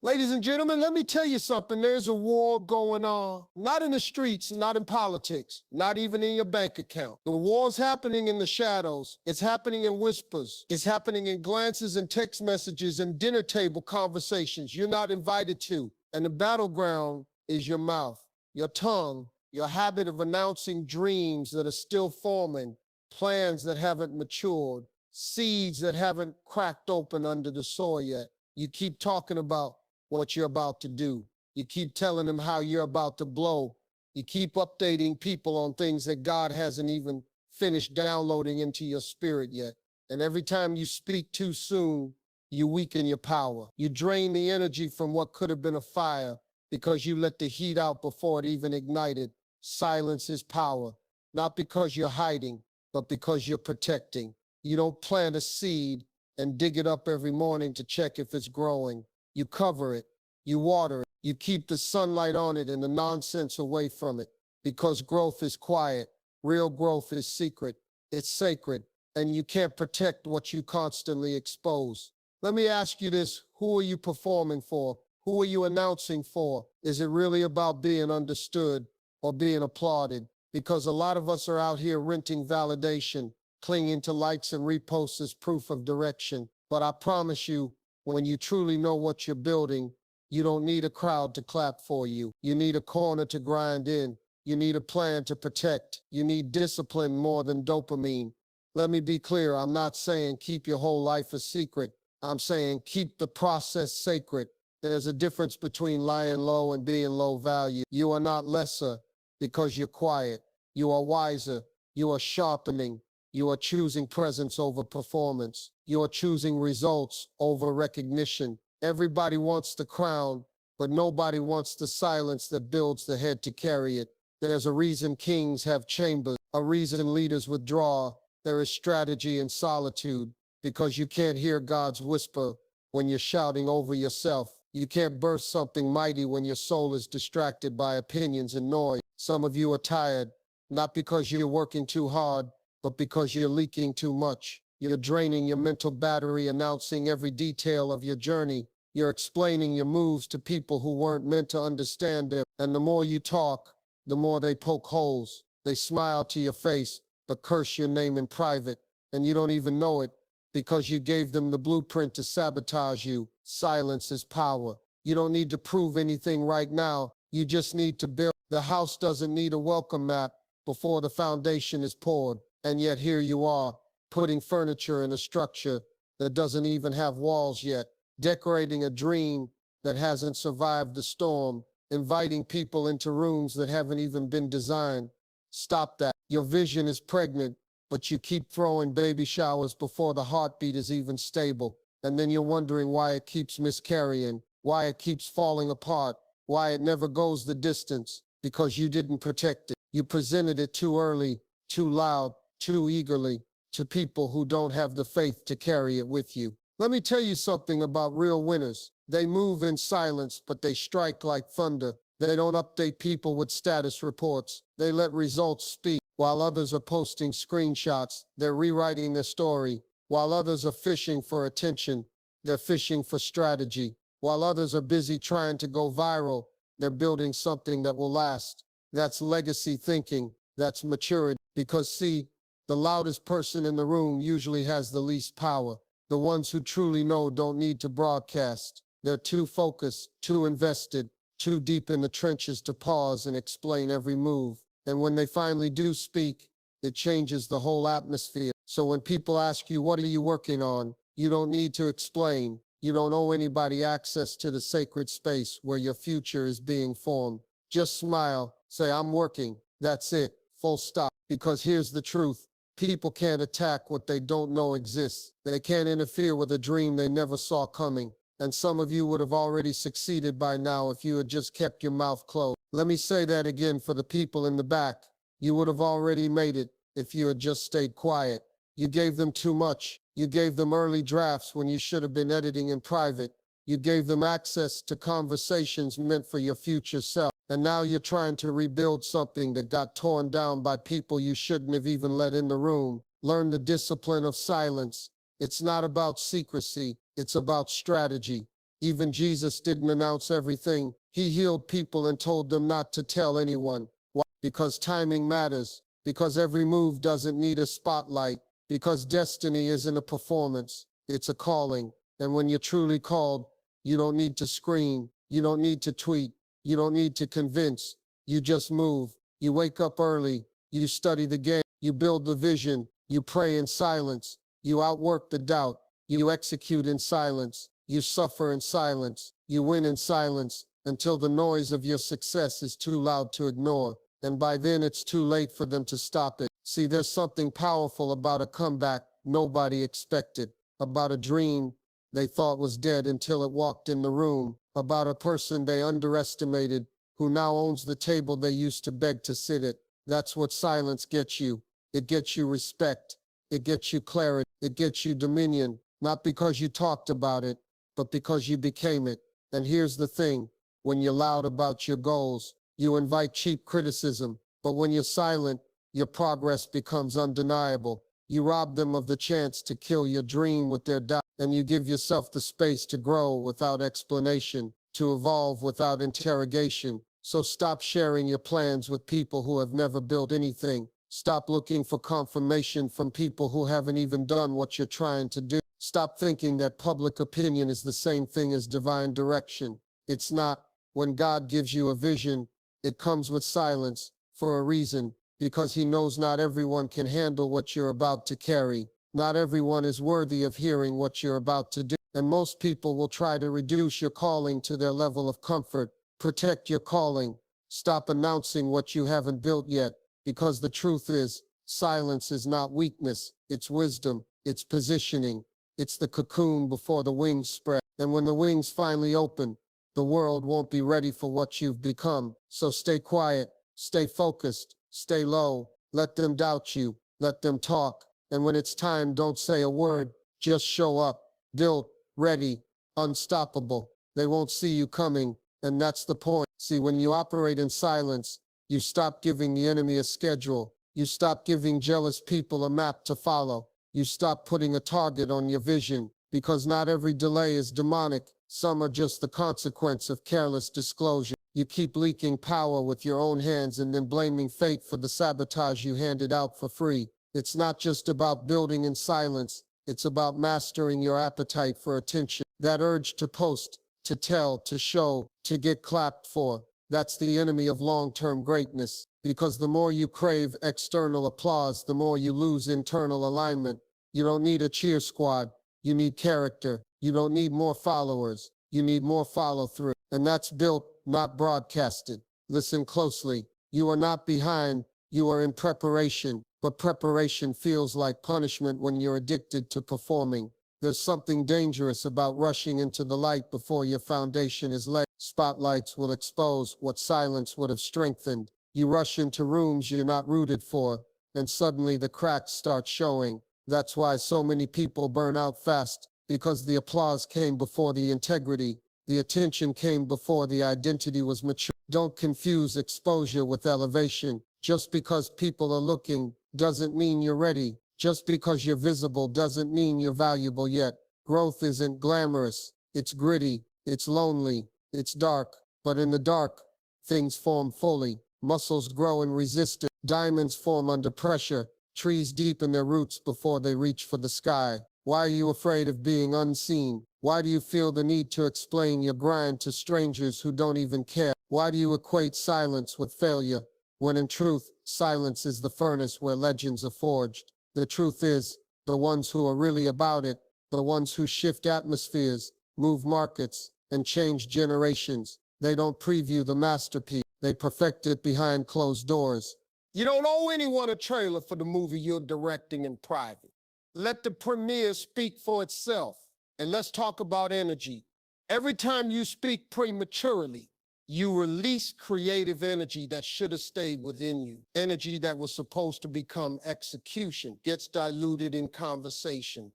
Ladies and gentlemen, let me tell you something. There's a war going on. Not in the streets, not in politics, not even in your bank account. The war's happening in the shadows. It's happening in whispers. It's happening in glances and text messages and dinner table conversations you're not invited to. And the battleground is your mouth, your tongue, your habit of announcing dreams that are still forming, plans that haven't matured, seeds that haven't cracked open under the soil yet. You keep talking about what you're about to do. You keep telling them how you're about to blow. You keep updating people on things that God hasn't even finished downloading into your spirit yet. And every time you speak too soon, you weaken your power. You drain the energy from what could have been a fire because you let the heat out before it even ignited. Silence is power, not because you're hiding, but because you're protecting. You don't plant a seed and dig it up every morning to check if it's growing. You cover it, you water it, you keep the sunlight on it and the nonsense away from it, because growth is quiet, real growth is secret, it's sacred, and you can't protect what you constantly expose. Let me ask you this, who are you performing for? Who are you announcing for? Is it really about being understood or being applauded? Because a lot of us are out here renting validation, clinging to likes and reposts as proof of direction. But I promise you, when you truly know what you're building, you don't need a crowd to clap for you. You need a corner to grind in. You need a plan to protect. You need discipline more than dopamine. Let me be clear, I'm not saying keep your whole life a secret. I'm saying keep the process sacred. There's a difference between lying low and being low value. You are not lesser because you're quiet. You are wiser. You are sharpening. You are choosing presence over performance. You are choosing results over recognition. Everybody wants the crown, but nobody wants the silence that builds the head to carry it. There's a reason kings have chambers, a reason leaders withdraw. There is strategy in solitude, because you can't hear God's whisper when you're shouting over yourself. You can't burst something mighty when your soul is distracted by opinions and noise. Some of you are tired, not because you're working too hard, but because you're leaking too much. You're draining your mental battery, announcing every detail of your journey. You're explaining your moves to people who weren't meant to understand them. And the more you talk, the more they poke holes. They smile to your face, but curse your name in private. And you don't even know it because you gave them the blueprint to sabotage you. Silence is power. You don't need to prove anything right now. You just need to build. The house doesn't need a welcome mat before the foundation is poured. And yet here you are, putting furniture in a structure that doesn't even have walls yet, decorating a dream that hasn't survived the storm, inviting people into rooms that haven't even been designed. Stop that. Your vision is pregnant, but you keep throwing baby showers before the heartbeat is even stable. And then you're wondering why it keeps miscarrying, why it keeps falling apart, why it never goes the distance, because you didn't protect it. You presented it too early, too loud, too eagerly to people who don't have the faith to carry it with you. Let me tell you something about real winners. They move in silence, but they strike like thunder. They don't update people with status reports. They let results speak. While others are posting screenshots, they're rewriting their story. While others are fishing for attention, they're fishing for strategy. While others are busy trying to go viral, they're building something that will last. That's legacy thinking. That's maturity. Because see, the loudest person in the room usually has the least power. The ones who truly know don't need to broadcast. They're too focused, too invested, too deep in the trenches to pause and explain every move. And when they finally do speak, it changes the whole atmosphere. So when people ask you, what are you working on? You don't need to explain. You don't owe anybody access to the sacred space where your future is being formed. Just smile, say, I'm working. That's it, full stop. Because here's the truth. People can't attack what they don't know exists. They can't interfere with a dream they never saw coming. And some of you would have already succeeded by now if you had just kept your mouth closed. Let me say that again for the people in the back. You would have already made it if you had just stayed quiet. You gave them too much. You gave them early drafts when you should have been editing in private. You gave them access to conversations meant for your future self. And now you're trying to rebuild something that got torn down by people you shouldn't have even let in the room. Learn the discipline of silence. It's not about secrecy. It's about strategy. Even Jesus didn't announce everything. He healed people and told them not to tell anyone. Why? Because timing matters. Because every move doesn't need a spotlight. Because destiny isn't a performance, it's a calling. And when you're truly called, you don't need to scream. You don't need to tweet. You don't need to convince. You just move. You wake up early. You study the game. You build the vision. You pray in silence. You outwork the doubt. You execute in silence. You suffer in silence. You win in silence until the noise of your success is too loud to ignore. And by then it's too late for them to stop it. See, there's something powerful about a comeback nobody expected, about a dream they thought was dead until it walked in the room, about a person they underestimated who now owns the table they used to beg to sit at. That's what silence gets you. It gets you respect. It gets you clarity. It gets you dominion, not because you talked about it, but because you became it. And here's the thing, when you're loud about your goals, you invite cheap criticism, but when you're silent, your progress becomes undeniable. You rob them of the chance to kill your dream with their doubt, and you give yourself the space to grow without explanation, to evolve without interrogation. So stop sharing your plans with people who have never built anything. Stop looking for confirmation from people who haven't even done what you're trying to do. Stop thinking that public opinion is the same thing as divine direction. It's not. When God gives you a vision, it comes with silence for a reason, because he knows not everyone can handle what you're about to carry. Not everyone is worthy of hearing what you're about to do. And most people will try to reduce your calling to their level of comfort. Protect your calling. Stop announcing what you haven't built yet, because the truth is, silence is not weakness, it's wisdom, it's positioning. It's the cocoon before the wings spread. And when the wings finally open, the world won't be ready for what you've become. So stay quiet, stay focused, stay low. Let them doubt you, let them talk. And when it's time, don't say a word. Just show up, built, ready, unstoppable. They won't see you coming, and that's the point. See, when you operate in silence, you stop giving the enemy a schedule. You stop giving jealous people a map to follow. You stop putting a target on your vision, because not every delay is demonic. Some are just the consequence of careless disclosure. You keep leaking power with your own hands and then blaming fate for the sabotage you handed out for free. It's not just about building in silence. It's about mastering your appetite for attention. That urge to post, to tell, to show, to get clapped for. That's the enemy of long-term greatness. Because the more you crave external applause, the more you lose internal alignment. You don't need a cheer squad. You need character. You don't need more followers. You need more follow-through. And that's built, not broadcasted. Listen closely. You are not behind. You are in preparation. But preparation feels like punishment when you're addicted to performing. There's something dangerous about rushing into the light before your foundation is laid. Spotlights will expose what silence would have strengthened. You rush into rooms you're not rooted for, and suddenly the cracks start showing. That's why so many people burn out fast, because the applause came before the integrity. The attention came before the identity was mature. Don't confuse exposure with elevation. Just because people are looking doesn't mean you're ready. Just because you're visible doesn't mean you're valuable yet. Growth isn't glamorous. It's gritty. It's lonely. It's dark. But in the dark, things form fully. Muscles grow in resistance. Diamonds form under pressure. Trees deepen their roots before they reach for the sky. Why are you afraid of being unseen? Why do you feel the need to explain your grind to strangers who don't even care? Why do you equate silence with failure, when in truth, silence is the furnace where legends are forged? The truth is, the ones who are really about it, the ones who shift atmospheres, move markets, and change generations, they don't preview the masterpiece. They perfect it behind closed doors. You don't owe anyone a trailer for the movie you're directing in private. Let the premiere speak for itself. And let's talk about energy. Every time you speak prematurely, you release creative energy that should have stayed within you. Energy that was supposed to become execution gets diluted in conversation.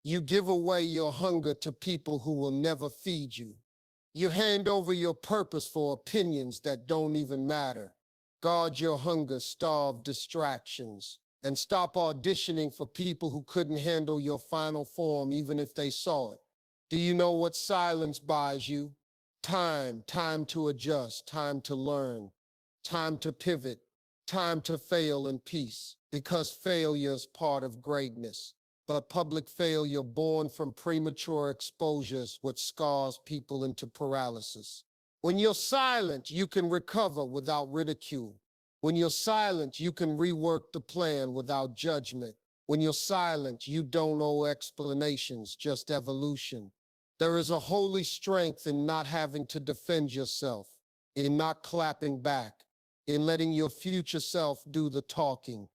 You give away your hunger to people who will never feed you. You hand over your purpose for opinions that don't even matter. Guard your hunger, starve distractions, and stop auditioning for people who couldn't handle your final form even if they saw it. Do you know what silence buys you? Time, time to adjust, time to learn, time to pivot, time to fail in peace, because failure is part of greatness. But public failure born from premature exposures what scars people into paralysis. When you're silent, you can recover without ridicule. When you're silent, you can rework the plan without judgment. When you're silent, you don't owe explanations, just evolution. There is a holy strength in not having to defend yourself, in not clapping back, in letting your future self do the talking.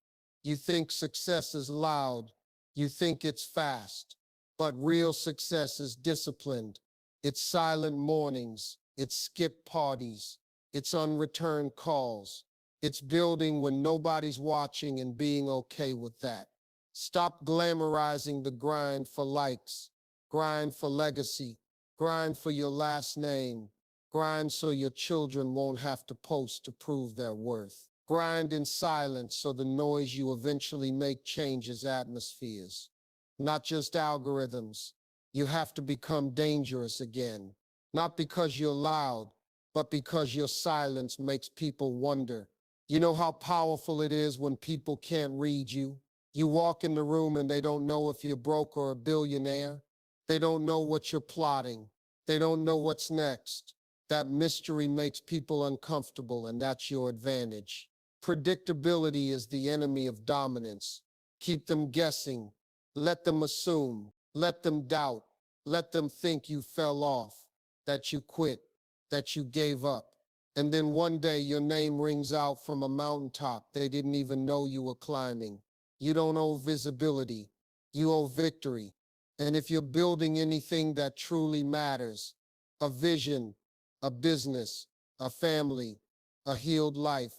You think success is loud, you think it's fast, but real success is disciplined. It's silent mornings, it's skip parties, it's unreturned calls. It's building when nobody's watching and being okay with that. Stop glamorizing the grind for likes, grind for legacy, grind for your last name, grind so your children won't have to post to prove their worth. Grind in silence so the noise you eventually make changes atmospheres, not just algorithms. You have to become dangerous again, not because you're loud, but because your silence makes people wonder. You know how powerful it is when people can't read you? You walk in the room and they don't know if you're broke or a billionaire. They don't know what you're plotting. They don't know what's next. That mystery makes people uncomfortable, and that's your advantage. Predictability is the enemy of dominance. Keep them guessing. Let them assume. Let them doubt. Let them think you fell off, that you quit, that you gave up. And then one day your name rings out from a mountaintop they didn't even know you were climbing. You don't owe visibility. You owe victory. And if you're building anything that truly matters, a vision, a business, a family, a healed life,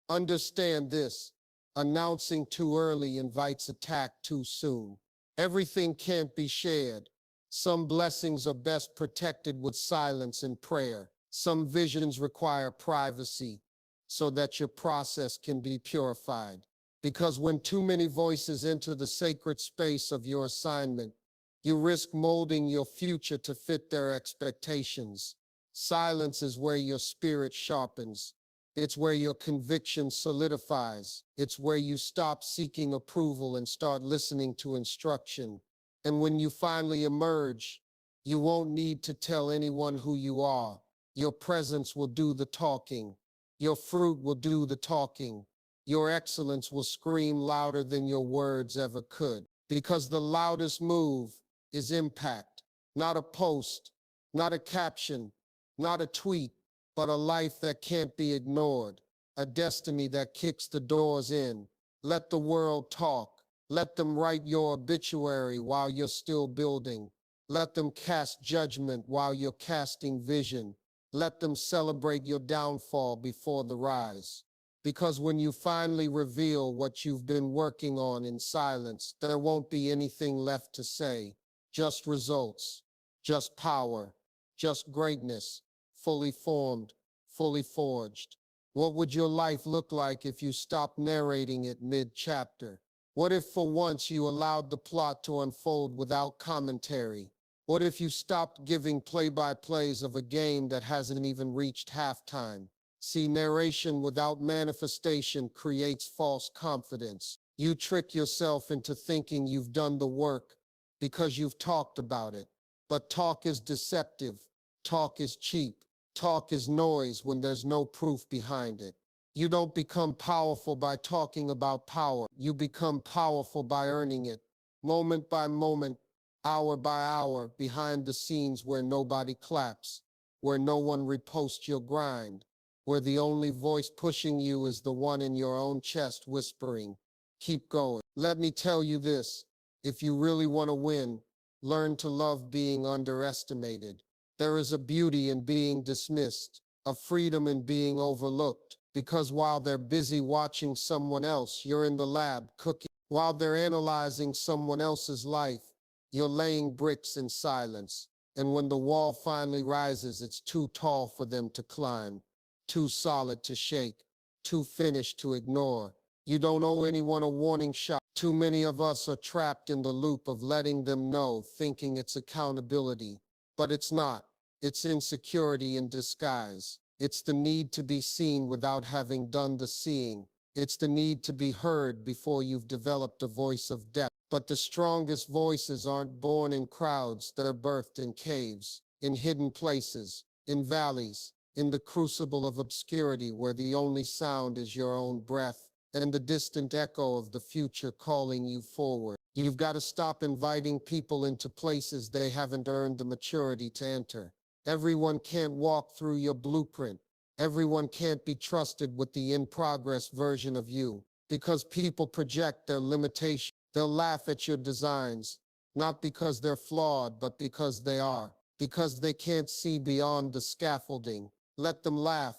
understand this. Announcing too early invites attack too soon. Everything can't be shared. Some blessings are best protected with silence and prayer. Some visions require privacy so that your process can be purified. Because when too many voices enter the sacred space of your assignment, you risk molding your future to fit their expectations. Silence is where your spirit sharpens. It's where your conviction solidifies. It's where you stop seeking approval and start listening to instruction. And when you finally emerge, you won't need to tell anyone who you are. Your presence will do the talking. Your fruit will do the talking. Your excellence will scream louder than your words ever could. Because the loudest move is impact. Not a post, not a caption, not a tweet, but a life that can't be ignored. A destiny that kicks the doors in. Let the world talk. Let them write your obituary while you're still building. Let them cast judgment while you're casting vision. Let them celebrate your downfall before the rise. Because when you finally reveal what you've been working on in silence, there won't be anything left to say. Just results, just power, just greatness, fully formed, fully forged. What would your life look like if you stopped narrating it mid-chapter? What if for once you allowed the plot to unfold without commentary? What if you stopped giving play-by-plays of a game that hasn't even reached halftime? See, narration without manifestation creates false confidence. You trick yourself into thinking you've done the work because you've talked about it. But talk is deceptive. Talk is cheap. Talk is noise when there's no proof behind it. You don't become powerful by talking about power. You become powerful by earning it, moment by moment, hour by hour, behind the scenes where nobody claps, where no one reposts your grind, where the only voice pushing you is the one in your own chest whispering, keep going. Let me tell you this, if you really want to win, learn to love being underestimated. There is a beauty in being dismissed, a freedom in being overlooked, because while they're busy watching someone else, you're in the lab cooking. While they're analyzing someone else's life, you're laying bricks in silence. And when the wall finally rises, it's too tall for them to climb, too solid to shake, too finished to ignore. You don't owe anyone a warning shot. Too many of us are trapped in the loop of letting them know, thinking it's accountability. but it's not. It's insecurity in disguise. It's the need to be seen without having done the seeing. It's the need to be heard before you've developed a voice of depth. But the strongest voices aren't born in crowds, they're birthed in caves, in hidden places, in valleys, in the crucible of obscurity where the only sound is your own breath and the distant echo of the future calling you forward. You've got to stop inviting people into places they haven't earned the maturity to enter. Everyone can't walk through your blueprint. Everyone can't be trusted with the in-progress version of you because people project their limitations. They'll laugh at your designs, not because they're flawed, but because they are, because they can't see beyond the scaffolding. Let them laugh.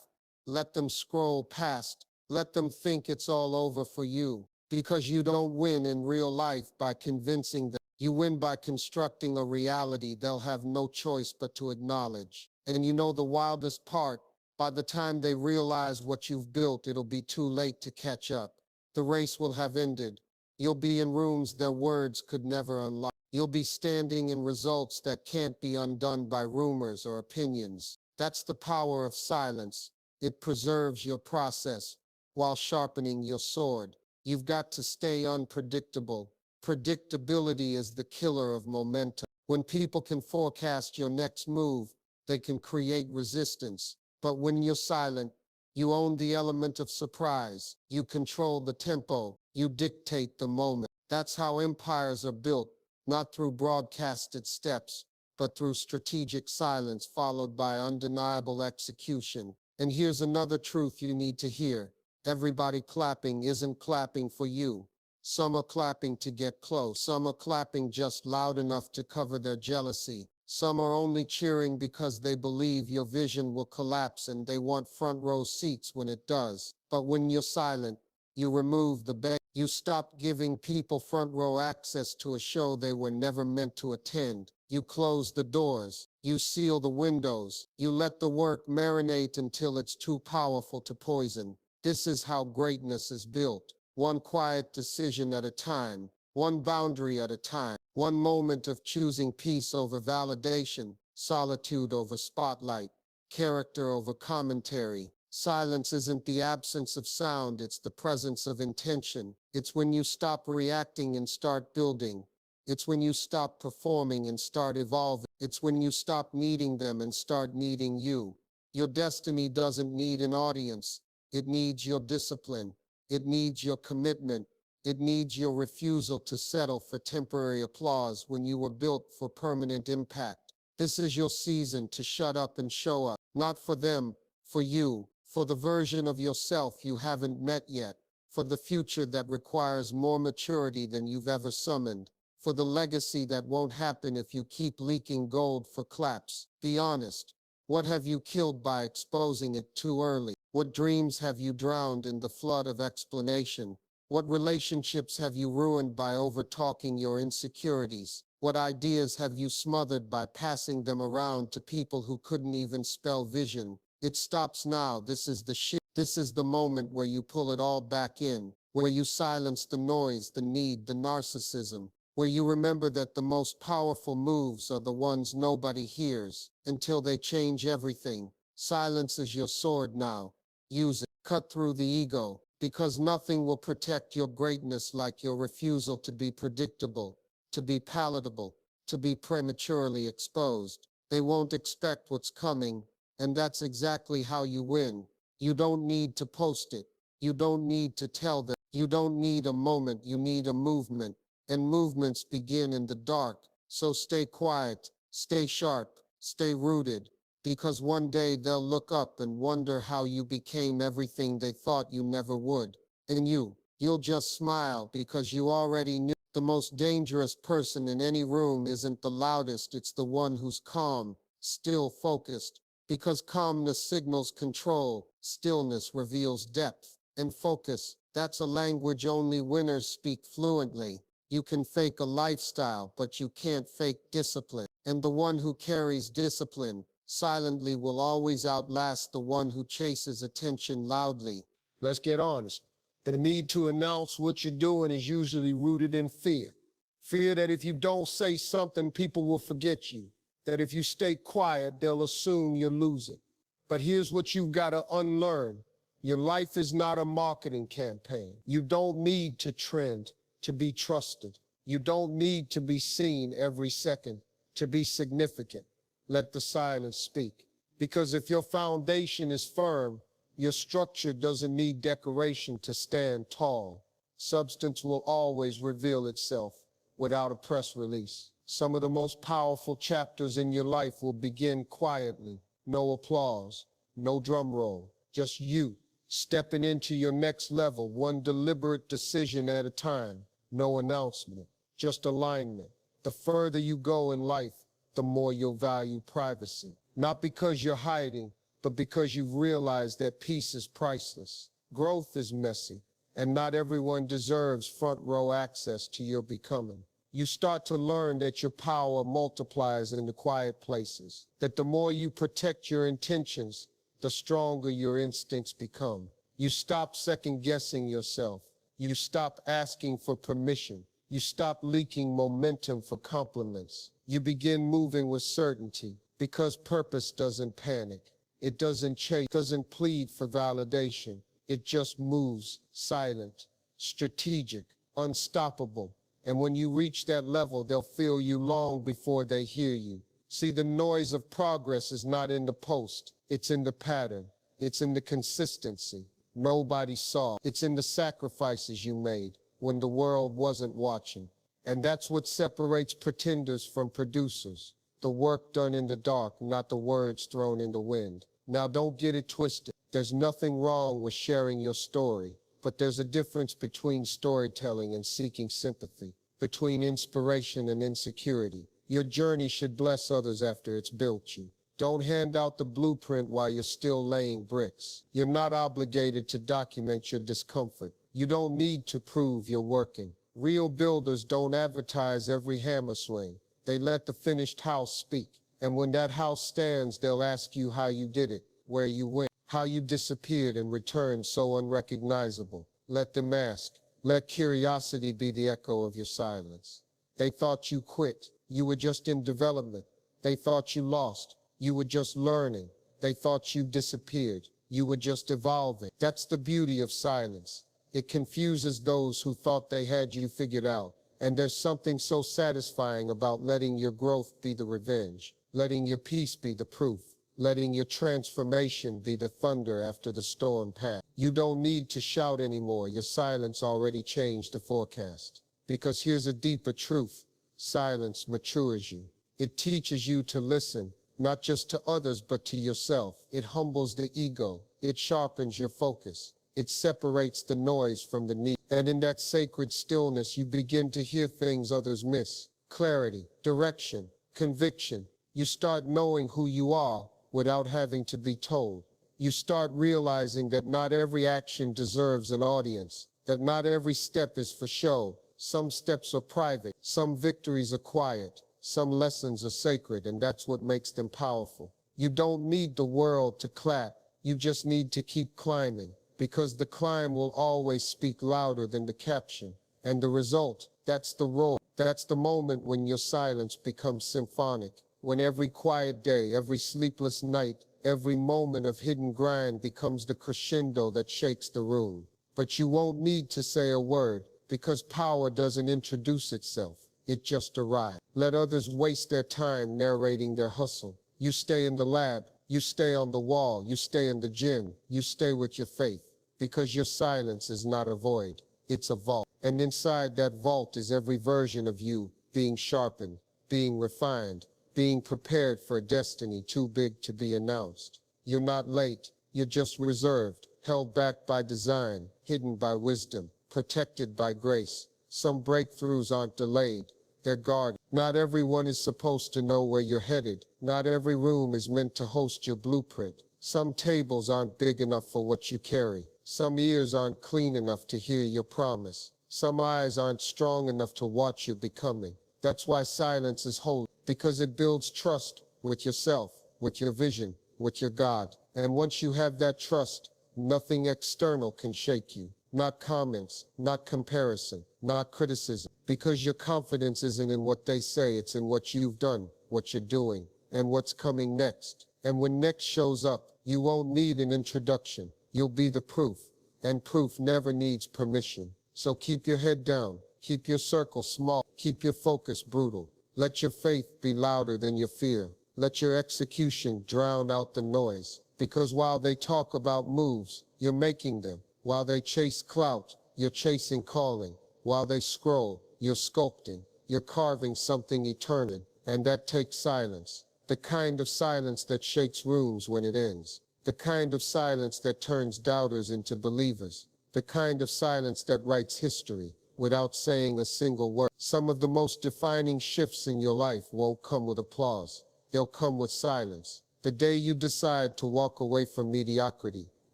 Let them scroll past. Let them think it's all over for you, because you don't win in real life by convincing them. You win by constructing a reality they'll have no choice but to acknowledge. And you know the wildest part? By the time they realize what you've built, it'll be too late to catch up. The race will have ended. You'll be in rooms their words could never unlock. You'll be standing in results that can't be undone by rumors or opinions. That's the power of silence. It preserves your process while sharpening your sword. You've got to stay unpredictable. Predictability is the killer of momentum. When people can forecast your next move, they can create resistance. But when you're silent, you own the element of surprise. You control the tempo. You dictate the moment. That's how empires are built, not through broadcasted steps, but through strategic silence followed by undeniable execution. And here's another truth you need to hear. Everybody clapping isn't clapping for you. Some are clapping to get close. Some are clapping just loud enough to cover their jealousy. Some are only cheering because they believe your vision will collapse and they want front row seats when it does. But when you're silent, you remove the bait. You stop giving people front row access to a show they were never meant to attend. You close the doors. You seal the windows. You let the work marinate until it's too powerful to poison. This is how greatness is built. One quiet decision at a time. One boundary at a time. One moment of choosing peace over validation. Solitude over spotlight. Character over commentary. Silence isn't the absence of sound, it's the presence of intention. It's when you stop reacting and start building. It's when you stop performing and start evolving. It's when you stop needing them and start needing you. Your destiny doesn't need an audience. It needs your discipline. It needs your commitment. It needs your refusal to settle for temporary applause when you were built for permanent impact. This is your season to shut up and show up. Not for them, for you. For the version of yourself you haven't met yet, for the future that requires more maturity than you've ever summoned, for the legacy that won't happen if you keep leaking gold for claps. Be honest. What have you killed by exposing it too early? What dreams have you drowned in the flood of explanation? What relationships have you ruined by over-talking your insecurities? What ideas have you smothered by passing them around to people who couldn't even spell vision? It stops now. This is the shit. This is the moment where you pull it all back in, where you silence the noise, the need, the narcissism, where you remember that the most powerful moves are the ones nobody hears until they change everything. Silence is your sword now. Use it. Cut through the ego, because nothing will protect your greatness like your refusal to be predictable, to be palatable, to be prematurely exposed. They won't expect what's coming. And that's exactly how you win. You don't need to post it. You don't need to tell them. You don't need a moment. You need a movement. And movements begin in the dark. So stay quiet, stay sharp, stay rooted. Because one day they'll look up and wonder how you became everything they thought you never would. And you'll just smile because you already knew. The most dangerous person in any room isn't the loudest. It's the one who's calm, still focused. Because calmness signals control, stillness reveals depth, and focus. That's a language only winners speak fluently. You can fake a lifestyle, but you can't fake discipline. And the one who carries discipline silently will always outlast the one who chases attention loudly. Let's get honest. The need to announce what you're doing is usually rooted in fear. Fear that if you don't say something, people will forget you. that if you stay quiet, they'll assume you're losing. But here's what you've got to unlearn. Your life is not a marketing campaign. You don't need to trend to be trusted. You don't need to be seen every second to be significant. Let the silence speak. Because if your foundation is firm, your structure doesn't need decoration to stand tall. Substance will always reveal itself without a press release. Some of the most powerful chapters in your life will begin quietly. No applause, no drum roll, just you stepping into your next level, one deliberate decision at a time. No announcement, just alignment. The further you go in life, the more you'll value privacy. Not because you're hiding, but because you've realized that peace is priceless. Growth is messy, and not everyone deserves front row access to your becoming. You start to learn that your power multiplies in the quiet places, that the more you protect your intentions, the stronger your instincts become. You stop second-guessing yourself. You stop asking for permission. You stop leaking momentum for compliments. You begin moving with certainty, because purpose doesn't panic. It doesn't chase, doesn't plead for validation. It just moves, silent, strategic, unstoppable. And when you reach that level, they'll feel you long before they hear you. See, the noise of progress is not in the post. It's in the pattern. It's in the consistency nobody saw. It's in the sacrifices you made when the world wasn't watching. And that's what separates pretenders from producers. The work done in the dark, not the words thrown in the wind. Now don't get it twisted. There's nothing wrong with sharing your story, but there's a difference between storytelling and seeking sympathy, between inspiration and insecurity. Your journey should bless others after it's built you. Don't hand out the blueprint while you're still laying bricks. You're not obligated to document your discomfort. You don't need to prove you're working. Real builders don't advertise every hammer swing. They let the finished house speak. And when that house stands, they'll ask you how you did it, where you went, how you disappeared and returned so unrecognizable. Let them ask. Let curiosity be the echo of your silence. They thought you quit. You were just in development. They thought you lost. You were just learning. They thought you disappeared. You were just evolving. That's the beauty of silence. It confuses those who thought they had you figured out. And there's something so satisfying about letting your growth be the revenge, letting your peace be the proof, letting your transformation be the thunder after the storm passed. You don't need to shout anymore. Your silence already changed the forecast. Because here's a deeper truth. Silence matures you. It teaches you to listen, not just to others, but to yourself. It humbles the ego. It sharpens your focus. It separates the noise from the need. And in that sacred stillness, you begin to hear things others miss. Clarity, direction, conviction. You start knowing who you are without having to be told. You start realizing that not every action deserves an audience, that not every step is for show. Some steps are private, some victories are quiet, some lessons are sacred, and that's what makes them powerful. You don't need the world to clap, you just need to keep climbing, because the climb will always speak louder than the caption. And the result, that's the roar. That's the moment when your silence becomes symphonic, when every quiet day, every sleepless night, every moment of hidden grind becomes the crescendo that shakes the room. But you won't need to say a word, because power doesn't introduce itself. It just arrives. Let others waste their time narrating their hustle. You stay in the lab, you stay on the wall, you stay in the gym, you stay with your faith. Because your silence is not a void, it's a vault. And inside that vault is every version of you being sharpened, being refined, being prepared for a destiny too big to be announced. You're not late, you're just reserved, held back by design, hidden by wisdom, protected by grace. Some breakthroughs aren't delayed, they're guarded. Not everyone is supposed to know where you're headed. Not every room is meant to host your blueprint. Some tables aren't big enough for what you carry. Some ears aren't clean enough to hear your promise. Some eyes aren't strong enough to watch you becoming. That's why silence is holy, because it builds trust with yourself, with your vision, with your God. And once you have that trust, nothing external can shake you. Not comments, not comparison, not criticism. Because your confidence isn't in what they say, it's in what you've done, what you're doing, and what's coming next. And when next shows up, you won't need an introduction. You'll be the proof, and proof never needs permission. So keep your head down, keep your circle small, keep your focus brutal. Let your faith be louder than your fear. Let your execution drown out the noise. Because while they talk about moves, you're making them. While they chase clout, you're chasing calling. While they scroll, you're sculpting. You're carving something eternal, and that takes silence. The kind of silence that shakes rooms when it ends. The kind of silence that turns doubters into believers. The kind of silence that writes history without saying a single word. Some of the most defining shifts in your life won't come with applause. They'll come with silence. The day you decide to walk away from mediocrity,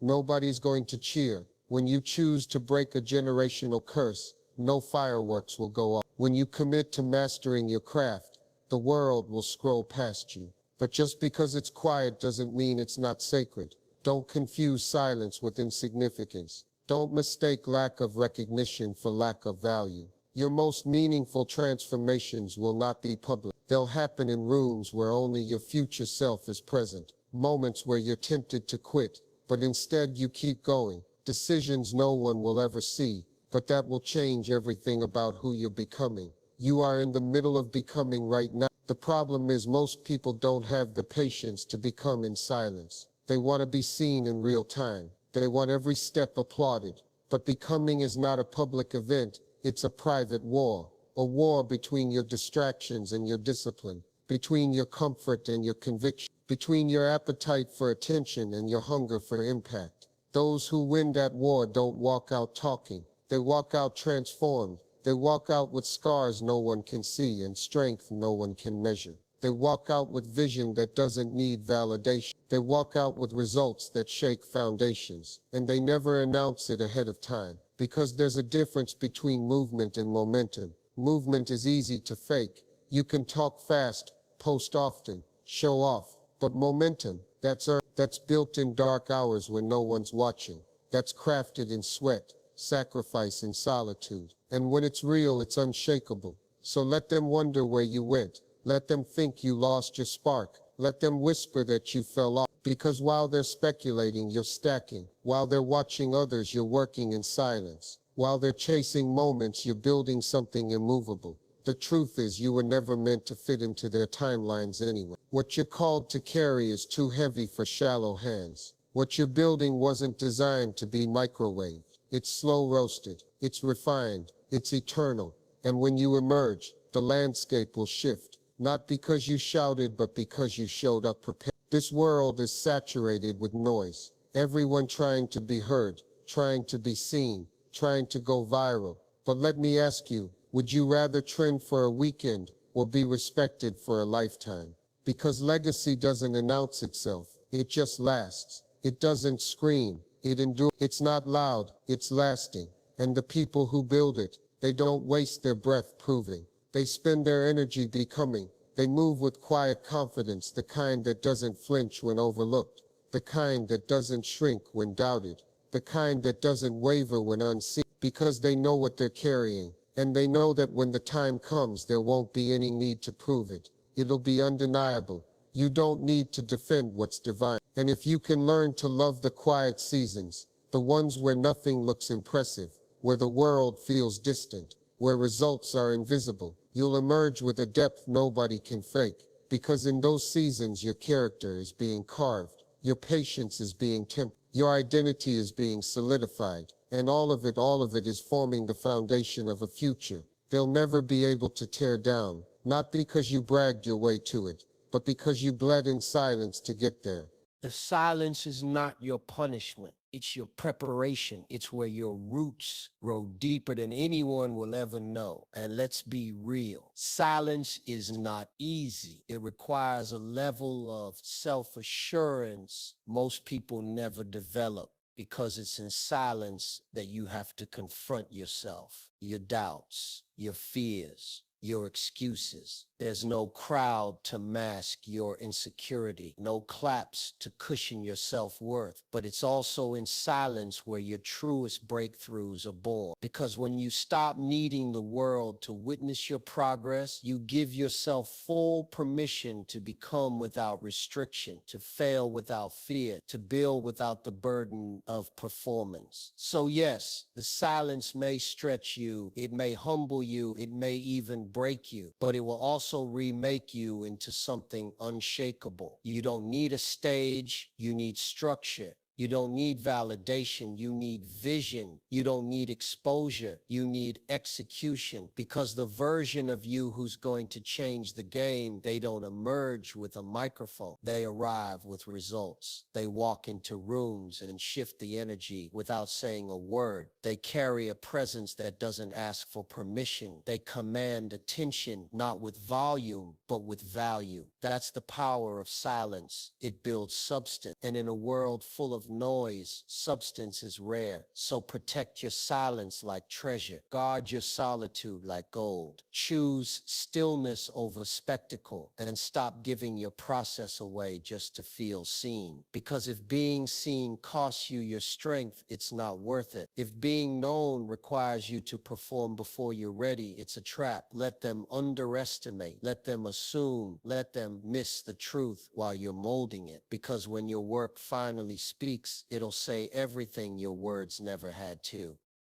nobody's going to cheer. When you choose to break a generational curse, no fireworks will go off. When you commit to mastering your craft, the world will scroll past you. But just because it's quiet doesn't mean it's not sacred. Don't confuse silence with insignificance. Don't mistake lack of recognition for lack of value. Your most meaningful transformations will not be public. They'll happen in rooms where only your future self is present. Moments where you're tempted to quit, but instead you keep going. Decisions no one will ever see, but that will change everything about who you're becoming. You are in the middle of becoming right now. The problem is most people don't have the patience to become in silence. They want to be seen in real time. They want every step applauded. But becoming is not a public event, it's a private war. A war between your distractions and your discipline, between your comfort and your conviction, between your appetite for attention and your hunger for impact. Those who win that war don't walk out talking. They walk out transformed. They walk out with scars no one can see and strength no one can measure. They walk out with vision that doesn't need validation. They walk out with results that shake foundations. And they never announce it ahead of time. Because there's a difference between movement and momentum. Movement is easy to fake. You can talk fast, post often, show off. But momentum, that's built in dark hours when no one's watching. That's crafted in sweat, sacrifice, and solitude. And when it's real, it's unshakable. So let them wonder where you went. Let them think you lost your spark. Let them whisper that you fell off. Because while they're speculating, you're stacking. While they're watching others, you're working in silence. While they're chasing moments, you're building something immovable. The truth is, you were never meant to fit into their timelines anyway. What you're called to carry is too heavy for shallow hands. What you're building wasn't designed to be microwaved. It's slow roasted. It's refined. It's eternal. And when you emerge, the landscape will shift. Not because you shouted, but because you showed up prepared. This world is saturated with noise. Everyone trying to be heard, trying to be seen, trying to go viral. But let me ask you, would you rather trend for a weekend or be respected for a lifetime? Because legacy doesn't announce itself. It just lasts. It doesn't scream. It endures. It's not loud. It's lasting. And the people who build it, they don't waste their breath proving. They spend their energy becoming. They move with quiet confidence, the kind that doesn't flinch when overlooked, the kind that doesn't shrink when doubted, the kind that doesn't waver when unseen, because they know what they're carrying, and they know that when the time comes, there won't be any need to prove it. It'll be undeniable. You don't need to defend what's divine. And if you can learn to love the quiet seasons, the ones where nothing looks impressive, where the world feels distant, where results are invisible, you'll emerge with a depth nobody can fake. Because in those seasons, your character is being carved, your patience is being tempered, your identity is being solidified, and all of it is forming the foundation of a future they'll never be able to tear down, not because you bragged your way to it, but because you bled in silence to get there. The silence is not your punishment. It's your preparation. It's where your roots grow deeper than anyone will ever know. And let's be real. Silence is not easy. It requires a level of self-assurance most people never develop, because it's in silence that you have to confront yourself, your doubts, your fears, your excuses. There's no crowd to mask your insecurity, no claps to cushion your self-worth, but it's also in silence where your truest breakthroughs are born. Because when you stop needing the world to witness your progress, you give yourself full permission to become without restriction, to fail without fear, to build without the burden of performance. So yes, the silence may stretch you, it may humble you, it may even break you, but it will also remake you into something unshakable. You don't need a stage, you need structure. You don't need validation, you need vision. You don't need exposure, you need execution. Because the version of you who's going to change the game, they don't emerge with a microphone. They arrive with results. They walk into rooms and shift the energy without saying a word. They carry a presence that doesn't ask for permission. They command attention, not with volume, but with value. That's the power of silence. It builds substance. And in a world full of noise, substance is rare. So protect your silence like treasure. Guard your solitude like gold. Choose stillness over spectacle and stop giving your process away just to feel seen. Because if being seen costs you your strength, it's not worth it. If being known requires you to perform before you're ready, it's a trap. Let them underestimate, let them assume, let them miss the truth while you're molding it. Because when your work finally speaks, it'll say everything your words never had to.